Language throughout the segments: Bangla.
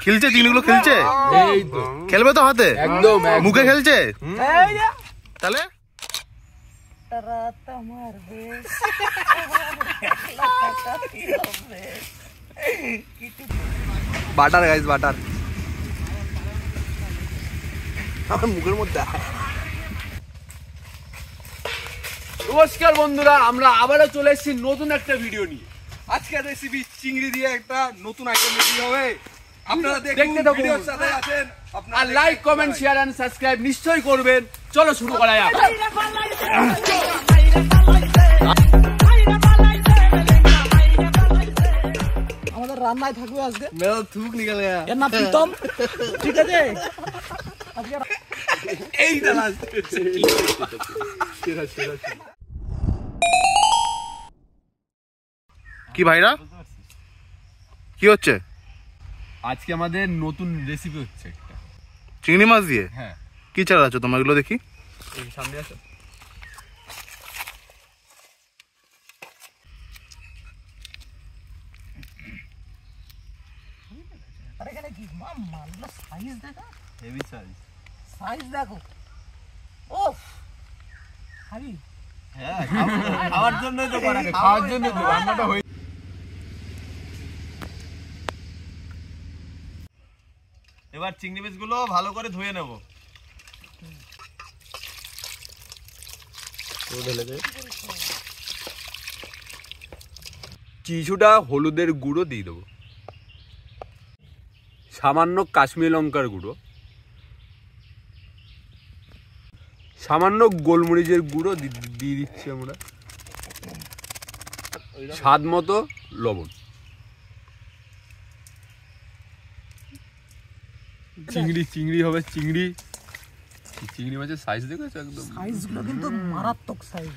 খেলছে চিংড়িগুলো খেলছে খেলবে তো হাতে একদম মুখে খেলছে তাহলে বাটার গাইস বাটার আমার মুখের মধ্যে। নমস্কার বন্ধুরা, আমরা আবারও চলে এসেছি নতুন একটা ভিডিও নিয়ে। আজকের রেসিপি চিংড়ি দিয়ে একটা নতুন আইটেম রেডি হবে। আপনারা দেখতে থাকুন, ভিডিওর সাথে আছেন, আর like comment share and subscribe নিশ্চয়ই করবেন। চলো শুরু করা যাক। আমাদের রান্নায় থাকবে আজকে মেরা থুক নিকল গয়া এর নাম প্রীতম, ঠিক আছে? আজকে এইটা লাস্ট কি ভাইরা কি হচ্ছে? আজকে আমাদের নতুন রেসিপি হচ্ছে একটা চিংড়ি মাছ দিয়ে। হ্যাঁ, কি চালাচ্ছ তোমরা এগুলো দেখি? এই সামনে আসো। আরে এখানে কি মাম্মা সাইজ দেখো, হেভি সাইজ। সাইজ দেখো। ওফ খাবি? হ্যাঁ, খাওয়ার জন্যই তো করা, খাওয়ার জন্য তো রান্নাটা হই। এবার চিংড়ি মাছগুলো ভালো করে ধুয়ে নেব। কিছুটা হলুদের গুঁড়ো দিয়ে দেবো, সামান্য কাশ্মীরি লঙ্কার গুঁড়ো, সামান্য গোলমরিচের গুঁড়ো দিয়ে দিচ্ছি আমরা, স্বাদ মতো লবণ। চিংড়ি হবে, চিংড়ি মাছের সাইজ দেখেছো? একদম সাইজগুলো কিন্তু মারাত্মক সাইজ।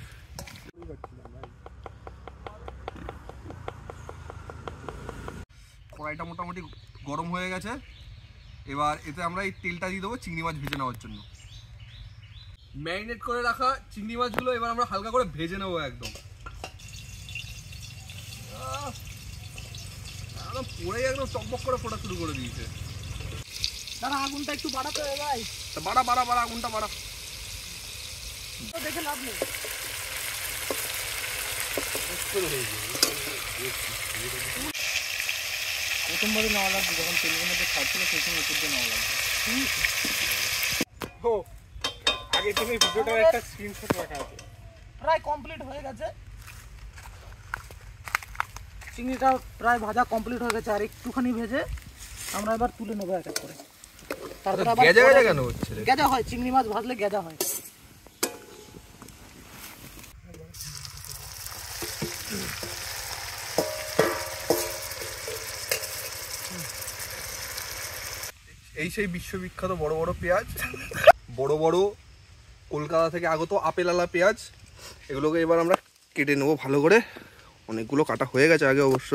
কড়াইটা মোটামুটি গরম হয়ে গেছে। এবার এতে আমরা এই তেলটা দিয়ে দেবো চিংড়ি মাছ ভেজে নেওয়ার জন্য। ম্যারিনেট করে রাখা চিংড়ি মাছগুলো এবার আমরা হালকা করে ভেজে নেবো। একদম পুরাই একদম টকবক করে ফোটা শুরু করে দিয়েছে। দাঁড়া, আগুনটা একটু বাড়াতে হবে ভাই। বাড়া আগুনটা বাড়া। দেখে লাভ নেই। প্রথমবারই নেওয়া লাগবে, যখন তেলের মধ্যে ছাড়ছিল সেই সময় উপর দিয়ে নেওয়া লাগবে। আগে থেকে ভিডিওটার একটা স্ক্রিনশট রাখা আছে। প্রায় কমপ্লিট হয়ে গেছে, চিংড়িটা প্রায় ভাজা কমপ্লিট হয়ে গেছে। আর একটুখানি ভেজে আমরা এবার তুলে নেবো এক এক করে। তারপর আবার গেজা কেন হচ্ছে? গেজা হয়, চিংড়ি মাছ ভাজলে গেজা হয়। এই সেই বিশ্ববিখ্যাত বড় বড় পেঁয়াজ, বড় বড় কলকাতা থেকে আগত আপেলালা পেঁয়াজ। এগুলোকে এবার আমরা কেটে নেবো ভালো করে। অনেকগুলো কাটা হয়ে গেছে আগে অবশ্য।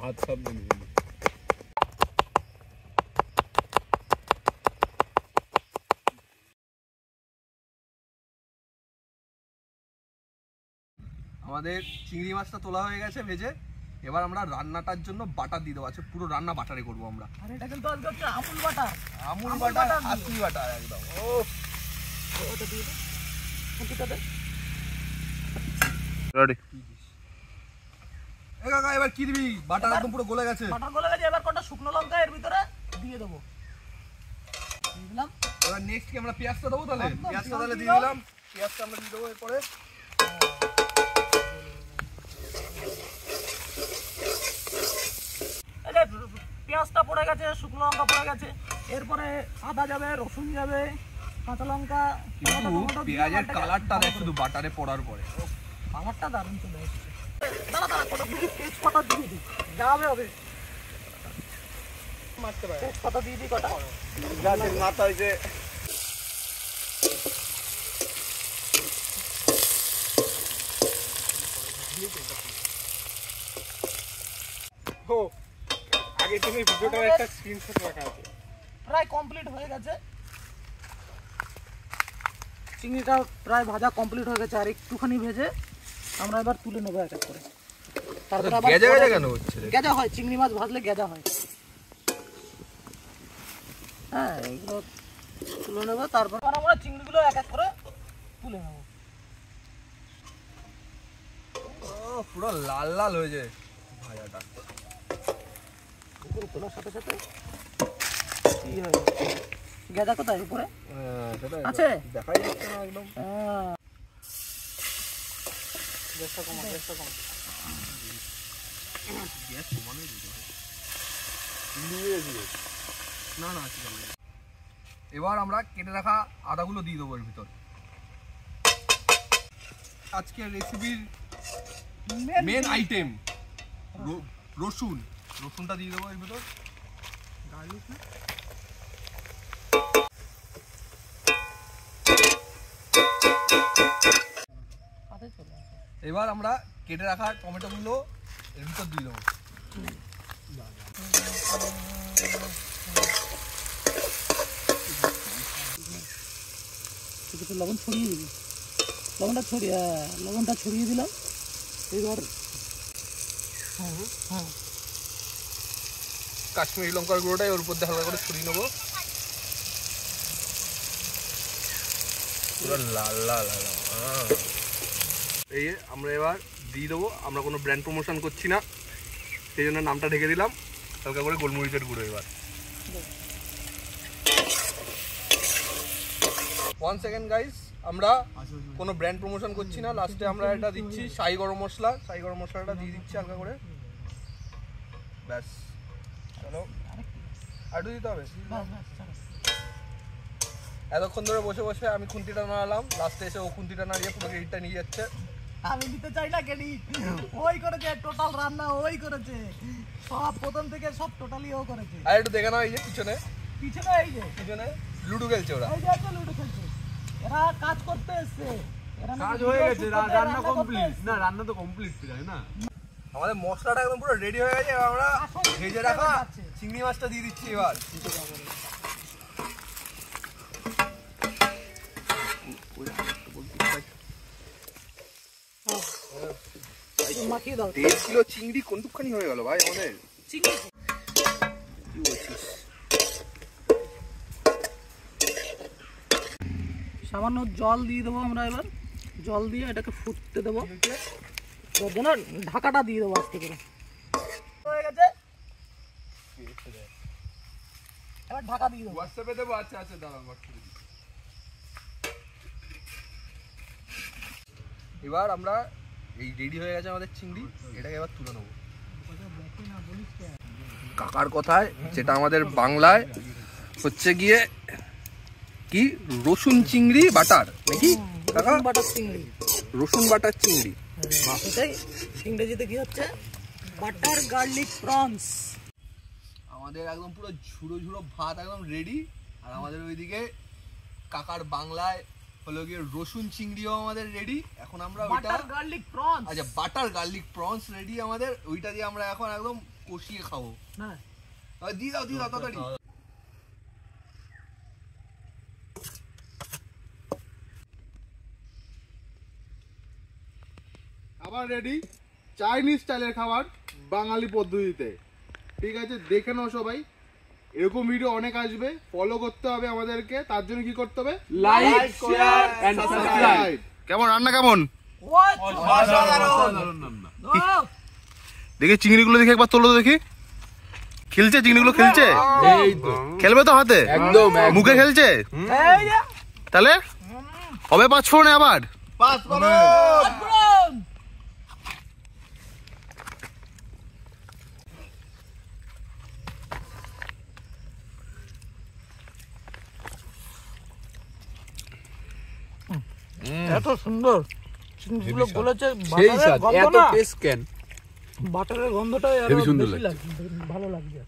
হাত সব দিন আমাদের চিংড়ি মাছটা তোলা হয়ে গেছে ভেজে। এবার আমরা রান্নাটার জন্য বাটার দিয়ে দেবো। আছে পুরো রান্না বাটারে করবো আমরা। আর এটা কিন্তু আজকে হচ্ছে আমুল বাটার। আমুল বাটার, আসলি বাটার একদম। ও ওটা দিয়ে দে, কুচিটা দে। রেডি। এ কাকা এবার কি দিবি? বাটার একদম পুরো গলে গেছে। বাটার গলে গেছে, এবার কটা শুকনো লঙ্কা এর ভিতরে দিয়ে দেবো। দিয়ে দিলাম। এবার নেক্সট কি আমরা পেঁয়াজটা দেবো? তাহলে একদম, পেঁয়াজটা তাহলে দিয়ে দিলাম। দিলাম। পেঁয়াজটা আমরা দিয়ে দেবো এরপরে। এই যে পেঁয়াজটা পড়ে গেছে, শুকনো লঙ্কা পড়ে গেছে, এরপরে আদা যাবে, রসুন যাবে, কাঁচা লঙ্কা, কিন্তু পেঁয়াজের কালারটা দেখ শুধু বাটারে পড়ার পরে। কালারটা দারুণ চলে এসেছে। দাঁড়া কটা তেজপাতা দিয়ে দিই, যাবে হবে। তেজপাতা দিয়ে দিই কটা। গাছের মাথা হয়েছে। ও আগে থেকে ভিডিওটার একটা স্ক্রিনশট রাখা আছে। প্রায় কমপ্লিট হয়ে গেছে, চিংড়িটা প্রায় ভাজা কমপ্লিট হয়ে গেছে, আর একটুখানি ভেজে আমরা এবার তুলে নেবো এক এক করে। তারপর আবার গেজা গেজা কেন হচ্ছে রে? গেজা হয়, চিংড়ি মাছ ভাজলে গেজা হয়। হ্যাঁ, এগুলো তুলে নেবো, তারপর আমরা চিংড়িগুলো এক এক করে তুলে নেবো। ও পুরো লাল লাল হয়ে যায় ভাজাটা। উপরে তোলার সাথে সাথে কি হয়, গেজা কোথায় উপরে আছে? দেখাই যাচ্ছে না একদম। গ্যাসটা কমা, গ্যাসটা কমা। না না এবার আমরা কেটে রাখা আদাগুলো দিয়ে দেবো এর ভিতর। আজকের রেসিপির মেন আইটেম রসুন। রসুনটা দিয়ে দেবো এর ভিতর। এবার আমরা কেটে রাখা টমেটোগুলো এর ভিতর দিয়ে দেবো। একটু লবণ ছড়িয়ে দিবি, লবণটা ছড়িয়ে দিলাম। এবার কাশ্মীরি লঙ্কার গুঁড়োটা ওর উপর দিয়ে হালকা করে ছড়িয়ে নেবো। পুরো লাল লাল এই আমরা এবার দিয়ে দেবো। আমরা কোনো ব্র্যান্ড প্রমোশন করছি না, সেই জন্য নামটা ঢেকে দিলাম হালকা করে গোলমরিচের গুঁড়ো। এবার 1 সেকেন্ড গাইস, আমরা কোনো ব্র্যান্ড প্রমোশন করছি না। লাস্টে আমরা এটা দিচ্ছি শাহি গরম মশলা। শাহি গরম মশলাটা দিয়ে দিচ্ছি হালকা করে, ব্যাস। চলো আরও দিতে হবে। এতক্ষণ ধরে বসে বসে আমি খুন্তিটা নাড়ালাম, লাস্টে এসে ও খুন্তিটা নাড়িয়ে পুরো ক্রেডিটটা নিয়ে যাচ্ছে। আমি দিতে চাই না ক্রেডিট, ওই করেছে টোটাল রান্না, ওই করেছে সব প্রথম থেকে, সব টোটালি ও করেছে। আর একটু দেখে নাও এই যে পিছনে এই যে পিছনে লুডো খেলছে ওরা। এই যে একটা লুডো খেলছে, এরা কাজ করতে এসছে। কাজ হয়ে গেছে, রান্না কমপ্লিট। না, রান্না তো কমপ্লিট প্রায় না। আমাদের মশলাটা একদম পুরো রেডি হয়ে গেছে। এবার আমরা ভেজে রাখা চিংড়ি মাছটা দিয়ে দিচ্ছি। এবার মাখিয়ে দাও। 1.5 কিলো চিংড়ি কোনটুকখানি হয়ে গেল ভাই আমাদের? চিংড়ি কি বলছিস? সামান্য জল দিয়ে দেবো আমরা। এবার জল দিয়ে এটাকে ফুটতে দেবো, না ঢাকাটা দিয়ে দেবো আস্তে করে। হয়ে গেছে, এবার ঢাকা দিয়ে দেবো। হোয়াটসঅ্যাপে দেবো। আচ্ছা আচ্ছা, দাঁড়াও হোয়াটসঅ্যাপে দিই। এবার আমরা এই রেডি হয়ে গেছে আমাদের চিংড়ি, এটাকে এবার তুলে নেবো। কাকার কথায়, যেটা আমাদের বাংলায় হচ্ছে গিয়ে কি, রসুন চিংড়ি বাটার নাকি কাকা? বাটার চিংড়ি, রসুন বাটার চিংড়ি। সেটাই ইংরেজিতে কি হচ্ছে, বাটার গার্লিক প্রনস। আমাদের একদম পুরো ঝুড়ো ঝুড়ো ভাত একদম রেডি। আর আমাদের ওইদিকে কাকার বাংলায় হলো গিয়ে রসুন চিংড়িও আমাদের রেডি। এখন আমরা ওইটা, বাটার গার্লিক প্রনস, আচ্ছা বাটার গার্লিক প্রনস রেডি আমাদের। ওইটা দিয়ে আমরা এখন একদম কষিয়ে খাবো। না দিয়ে দাও তাড়াতাড়ি। আবার রেডি চাইনিজ স্টাইলের খাবার বাঙালি পদ্ধতিতে। ঠিক আছে, দেখে নাও সবাই। এরকম ভিডিও অনেক আসবে, ফলো করতে হবে আমাদেরকে। তার জন্য কি করতে হবে? Like, share and subscribe. কেমন রান্না কেমন? অসাধারণ রান্না। দেখি চিংড়িগুলো দেখি একবার তোলো তো দেখি। খেলছে চিংড়িগুলো, খেলছে? এই তো খেলবে তো হাতে একদম মুখে খেলছে? তাহলে হবে 5 ফোনে আবার। এত সুন্দর চিংড়িগুলো বলেছে, সেই স্বাদ, এত টেস্ট কেন? বাটারের গন্ধটা হেবি সুন্দর ভালো লাগছে।